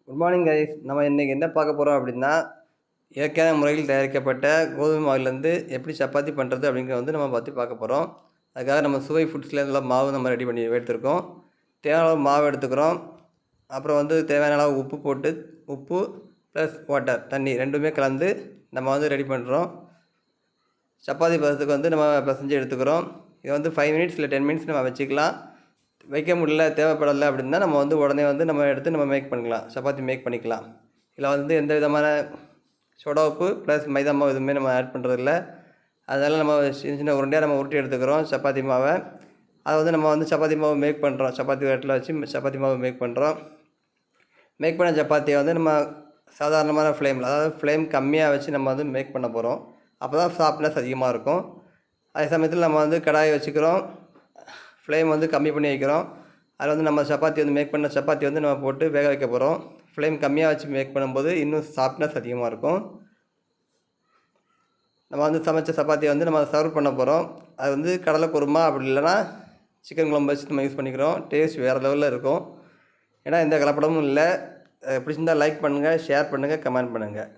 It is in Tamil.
Good morning guys. நம்ம இன்றைக்கி என்ன பார்க்க போகிறோம் அப்படின்னா, இயற்கையான முறையில் தயாரிக்கப்பட்ட கோதுமை மாவுலேருந்து எப்படி சப்பாத்தி பண்ணுறது அப்படிங்கிறத வந்து நம்ம பற்றி பார்க்க போகிறோம். அதுக்காக நம்ம சுவை ஃபுட்ஸில் உள்ள மாவு நம்ம ரெடி பண்ணி எடுத்துருக்கோம். தேவையான அளவு மாவு எடுத்துக்கிறோம். அப்புறம் வந்து தேவையான அளவு உப்பு போட்டு, உப்பு ப்ளஸ் வாட்டர் தண்ணி ரெண்டுமே கலந்து நம்ம வந்து ரெடி பண்ணுறோம். சப்பாத்தி பதத்துக்கு வந்து நம்ம பிசைஞ்சு எடுத்துக்கிறோம். இதை வந்து 5 மினிட்ஸ் இல்லை 10 மினிட்ஸ் நம்ம வச்சுக்கலாம். வைக்க முடியல, தேவைப்படலை அப்படின்னா நம்ம வந்து உடனே வந்து நம்ம எடுத்து நம்ம மேக் பண்ணிக்கலாம், சப்பாத்தி மேக் பண்ணிக்கலாம். இதில் வந்து எந்த விதமான சோடா உப்பு ப்ளஸ் மைதா மாவு எதுவுமே நம்ம ஆட் பண்ணுறதில்ல. அதனால் நம்ம சின்ன சின்ன உருண்டையாக நம்ம உருட்டி எடுத்துக்கிறோம் சப்பாத்தி மாவை. அதை வந்து நம்ம வந்து சப்பாத்தி மாவு மேக் பண்ணுறோம். சப்பாத்தி இடத்துல வச்சு சப்பாத்தி மாவு மேக் பண்ணுறோம். மேக் பண்ண சப்பாத்தியை வந்து நம்ம சாதாரணமான ஃப்ளேமில், அதாவது ஃப்ளேம் கம்மியாக வச்சு நம்ம வந்து மேக் பண்ண போகிறோம். அப்போ தான் சாஃப்ட்னஸ் அதிகமாக இருக்கும். அதே சமயத்தில் நம்ம வந்து கடாயை வச்சுக்கிறோம். ஃப்ளேம் வந்து கம்மி பண்ணி வைக்கிறோம். அதில் வந்து நம்ம சப்பாத்தி வந்து மேக் பண்ண சப்பாத்தி வந்து நம்ம போட்டு வேக வைக்க போகிறோம். ஃப்ளேம் கம்மியாக வச்சு மேக் பண்ணும்போது இன்னும் சாஃப்ட்னஸ் அதிகமாக இருக்கும். நம்ம வந்து சமைச்ச சப்பாத்தியை வந்து நம்ம சர்வ் பண்ண போகிறோம். அது வந்து கடலை குருமா அப்படி இல்லைனா சிக்கன் குழம்பு வச்சு நம்ம யூஸ் பண்ணிக்கிறோம். டேஸ்ட் வேறு லெவலில் இருக்கும். ஏன்னா எந்த கலப்படமும் இல்லை. பிடிச்சிருந்தால் லைக் பண்ணுங்கள், ஷேர் பண்ணுங்கள், கமெண்ட் பண்ணுங்கள்.